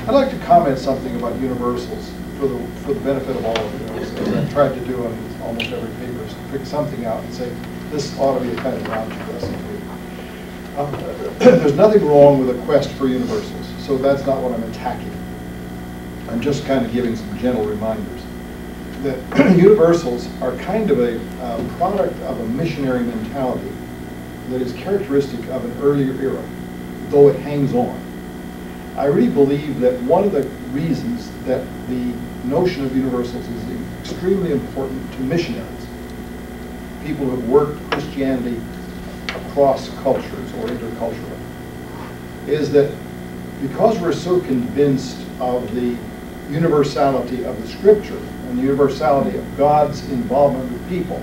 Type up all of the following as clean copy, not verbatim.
I'd like to comment something about universals for the benefit of all of you, as I've tried to do on almost every paper, is to pick something out and say, this ought to be a kind of object lesson for you. There's nothing wrong with a quest for universals, so that's not what I'm attacking. I'm just kind of giving some gentle reminders that universals are kind of a product of a missionary mentality that is characteristic of an earlier era, though it hangs on. I really believe that one of the reasons that the notion of universals is extremely important to missionaries, people who have worked Christianity across cultures or interculturally, is that because we're so convinced of the universality of the Scripture and the universality of God's involvement with people,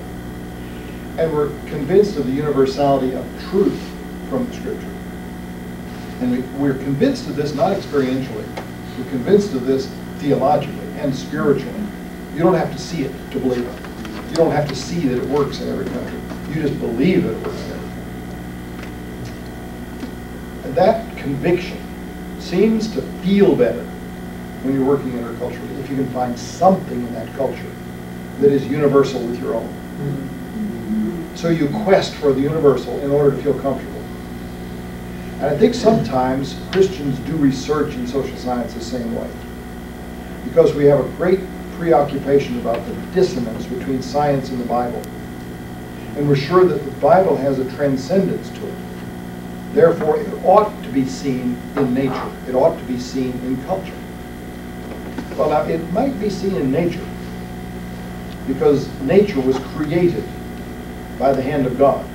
and we're convinced of the universality of truth from the Scripture. And we're convinced of this not experientially, we're convinced of this theologically and spiritually. You don't have to see it to believe it. You don't have to see that it works in every country. You just believe that it works in every country. And that conviction seems to feel better when you're working interculturally, if you can find something in that culture that is universal with your own. So you quest for the universal in order to feel comfortable. And I think sometimes Christians do research in social science the same way, because we have a great preoccupation about the dissonance between science and the Bible. And we're sure that the Bible has a transcendence to it. Therefore, it ought to be seen in nature. It ought to be seen in culture. Well, now, it might be seen in nature because nature was created by the hand of God.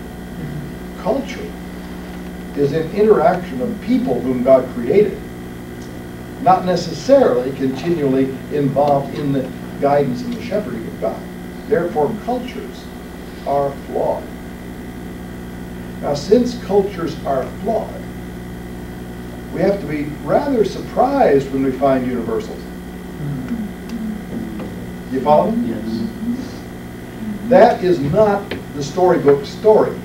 Culture is an interaction of people whom God created, not necessarily continually involved in the guidance and the shepherding of God. Therefore, cultures are flawed. Now, since cultures are flawed, we have to be rather surprised when we find universals. You follow me? Yes. That is not the storybook story.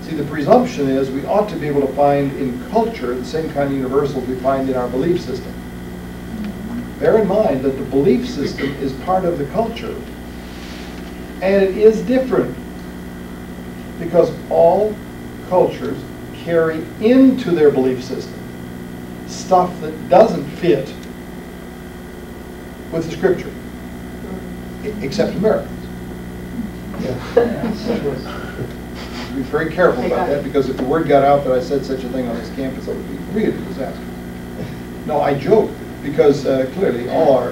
See, the presumption is we ought to be able to find in culture the same kind of universals we find in our belief system. Bear in mind that the belief system is part of the culture, and it is different because all cultures carry into their belief system stuff that doesn't fit with the Scripture, except Americans. Yeah. Be very careful about that, because if the word got out that I said such a thing on this campus, it would be really a disaster. No, I joke, because clearly all our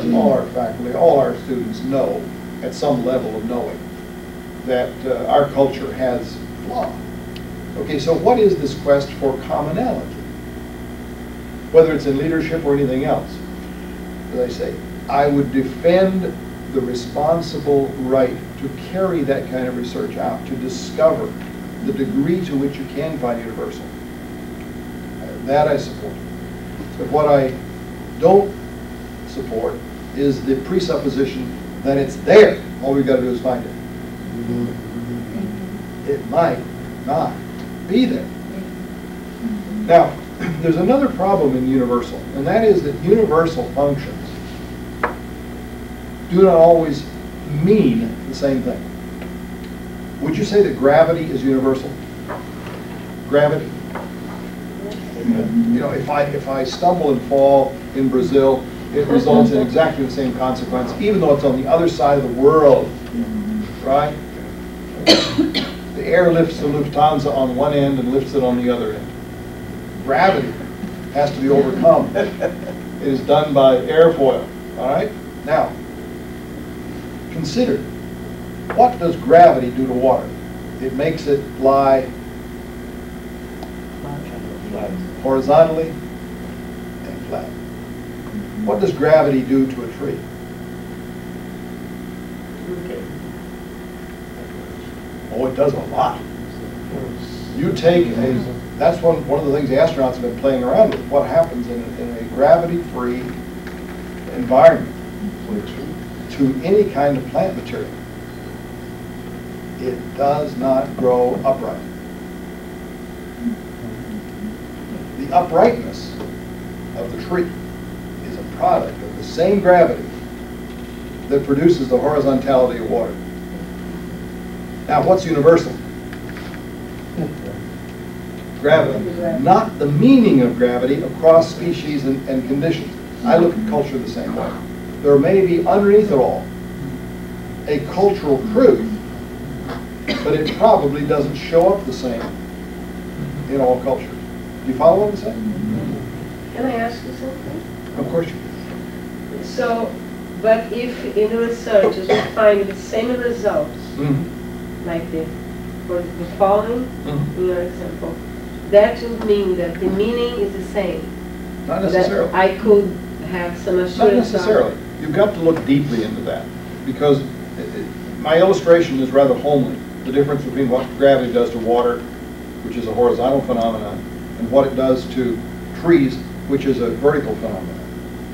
faculty, all our students know, at some level of knowing, that our culture has flaw. Okay, so what is this quest for commonality? Whether it's in leadership or anything else, as I say, I would defend the responsible right to carry that kind of research out, to discover the degree to which you can find universal. That I support. But what I don't support is the presupposition that it's there. All we've got to do is find it. It might not be there. Now, there's another problem in universal, and that is that universal functions do not always mean the same thing. Would you say that gravity is universal? Gravity? You know, if I stumble and fall in Brazil, it results in exactly the same consequence, even though it's on the other side of the world, right? The air lifts the Lufthansa on one end and lifts it on the other end. Gravity has to be overcome. It is done by airfoil, all right? Now, consider, what does gravity do to water? It makes it lie horizontally and flat. What does gravity do to a tree? Oh, it does a lot. You take that's one of the things the astronauts have been playing around with. What happens in a gravity-free environment to any kind of plant material? It does not grow upright. The uprightness of the tree is a product of the same gravity that produces the horizontality of water. Now, what's universal? Gravity. Not the meaning of gravity across species and conditions. I look at culture the same way. There may be underneath it all a cultural truth, but it probably doesn't show up the same in all cultures. Do you follow what I'm saying? Can I ask you something? Of course you can. So, but if in the researchers we find the same results, like for the following, in your example, that would mean that the meaning is the same. Not necessarily. That I could have some assurance. Not necessarily. You've got to look deeply into that, because my illustration is rather homely. The difference between what gravity does to water, which is a horizontal phenomenon, and what it does to trees, which is a vertical phenomenon.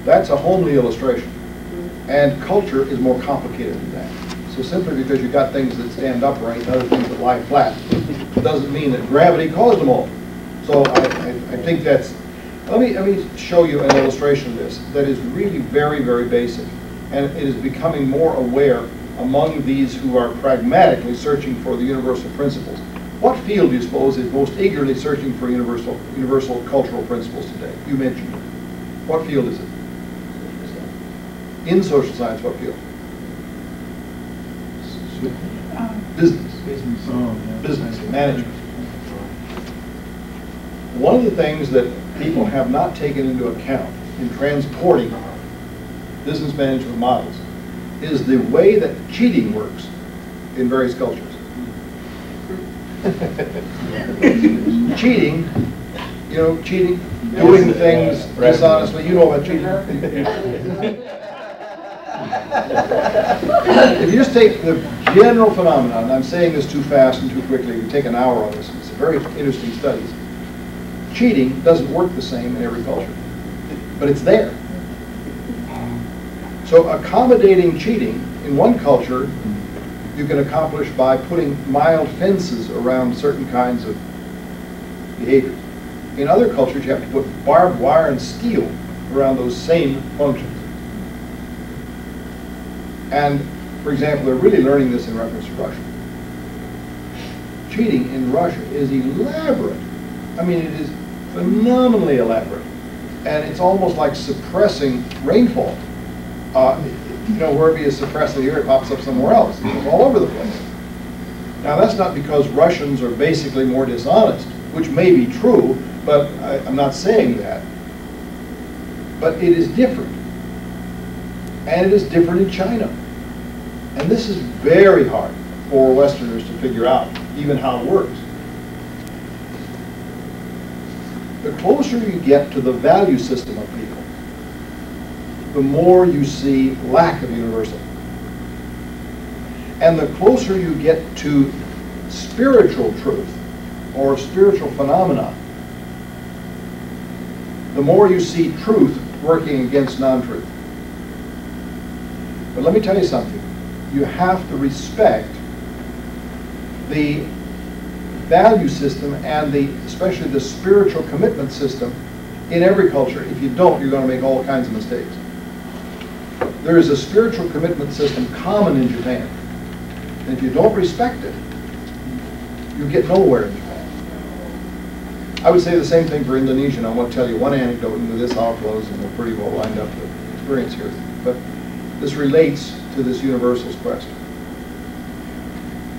That's a homely illustration. And culture is more complicated than that. So simply because you've got things that stand upright and other things that lie flat, doesn't mean that gravity caused them all. So I think that's, let me show you an illustration of this that is really very, very basic. And it is becoming more aware among these who are pragmatically searching for the universal principles. What field do you suppose is most eagerly searching for universal cultural principles today? You mentioned it. What field is it? In social science, what field? Business. Business, management. One of the things that people have not taken into account in transporting business management models is the way that cheating works in various cultures. Cheating, cheating, doing things dishonestly. You know about cheating. If you just take the general phenomenon, and I'm saying this too fast and too quickly, we take an hour on this, it's a very interesting studies. Cheating doesn't work the same in every culture, but it's there. So accommodating cheating in one culture, you can accomplish by putting mild fences around certain kinds of behaviors. In other cultures, you have to put barbed wire and steel around those same functions. And, for example, they're really learning this in reference to Russia. Cheating in Russia is elaborate. I mean, it is phenomenally elaborate. And it's almost like suppressing rainfall. Wherever you suppress it here, it pops up somewhere else. It's all over the place. Now, that's not because Russians are basically more dishonest, which may be true, but I'm not saying that. But it is different. And it is different in China. And this is very hard for Westerners to figure out, even how it works. The closer you get to the value system of people, the more you see lack of universal. And the closer you get to spiritual truth or spiritual phenomena, the more you see truth working against non-truth. But let me tell you something. You have to respect the value system and especially the spiritual commitment system in every culture. If you don't, you're going to make all kinds of mistakes. There is a spiritual commitment system common in Japan. And if you don't respect it, you get nowhere in Japan. I would say the same thing for Indonesia. And I want to tell you one anecdote, and with this I'll close, and we're pretty well lined up with experience here. But this relates to this universals question.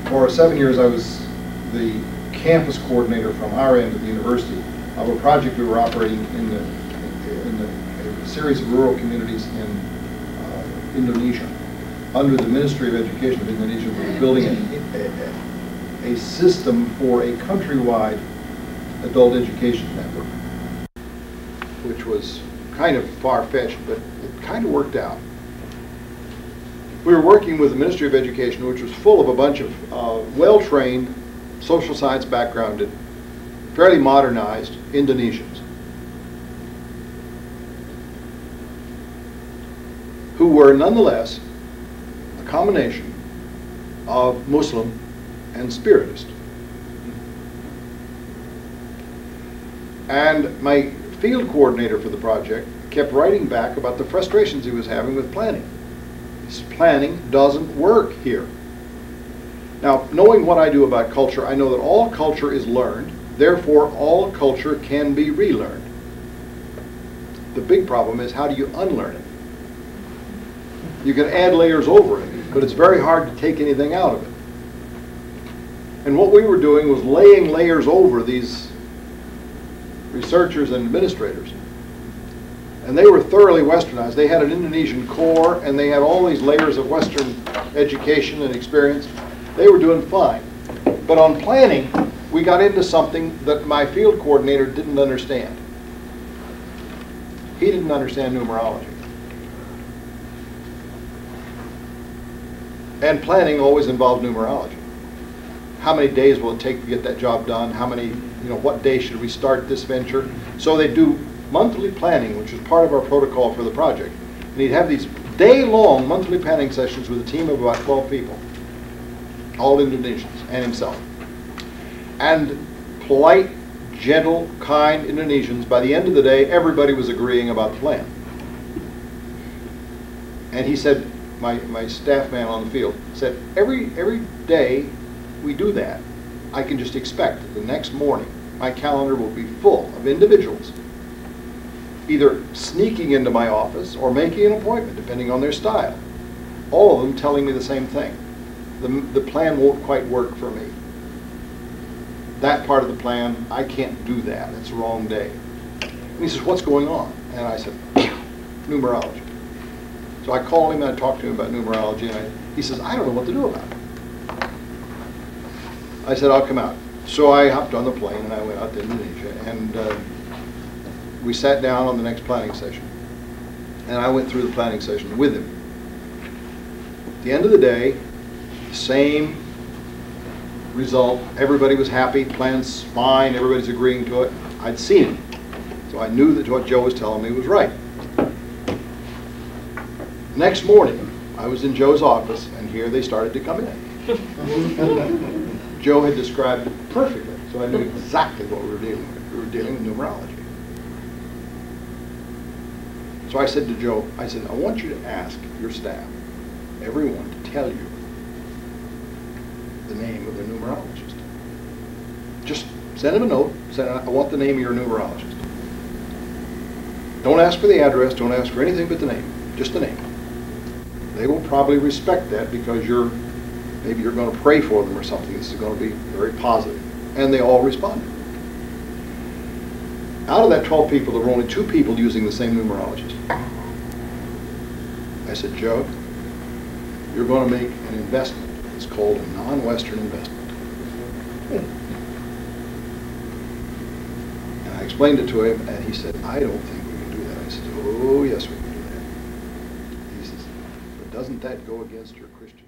For 7 years, I was the campus coordinator from our end of the university of a project we were operating in a series of rural communities in Indonesia. Under the Ministry of Education of Indonesia, we were building a system for a countrywide adult education network, which was kind of far-fetched, but it kind of worked out. We were working with the Ministry of Education, which was full of a bunch of well-trained, social science backgrounded, fairly modernized Indonesians who were nonetheless a combination of Muslim and Spiritist. And my field coordinator for the project kept writing back about the frustrations he was having with planning. This planning doesn't work here. Now, knowing what I do about culture, I know that all culture is learned, therefore all culture can be relearned. The big problem is, how do you unlearn it? You can add layers over it, but it's very hard to take anything out of it. And what we were doing was laying layers over these researchers and administrators. And they were thoroughly westernized. They had an Indonesian core, and they had all these layers of Western education and experience. They were doing fine. But on planning, we got into something that my field coordinator didn't understand. He didn't understand numerology. And planning always involved numerology. How many days will it take to get that job done? How many, what day should we start this venture? So they do monthly planning, which is part of our protocol for the project. And he'd have these day-long monthly planning sessions with a team of about 12 people, all Indonesians, and himself. And polite, gentle, kind Indonesians, by the end of the day, everybody was agreeing about the plan. And he said, my staff man on the field said, every day we do that, I can just expect that the next morning my calendar will be full of individuals either sneaking into my office or making an appointment, depending on their style. All of them telling me the same thing. The plan won't quite work for me. That part of the plan, I can't do that. It's the wrong day. And he says, what's going on? And I said, numerology. So I called him and I talked to him about numerology, and he says, I don't know what to do about it. I said, I'll come out. So I hopped on the plane and I went out to Indonesia, and we sat down on the next planning session. And I went through the planning session with him. At the end of the day, same result. Everybody was happy, plan's fine, everybody's agreeing to it. I'd seen him, so I knew that what Joe was telling me was right. Next morning, I was in Joe's office, and here they started to come in. Joe had described it perfectly, so I knew exactly what we were dealing with. We were dealing with numerology. So I said to Joe, I said, I want you to ask your staff, everyone, to tell you the name of their numerologist. Just send him a note, say, I want the name of your numerologist. Don't ask for the address, don't ask for anything but the name, just the name. They will probably respect that because maybe you're going to pray for them or something. This is going to be very positive. And they all responded. Out of that 12 people, there were only 2 people using the same numerologist. I said, Joe, you're going to make an investment. It's called a non-Western investment. And I explained it to him, and he said, I don't think we can do that. I said, oh, yes, we can do that. He says, but doesn't that go against your Christian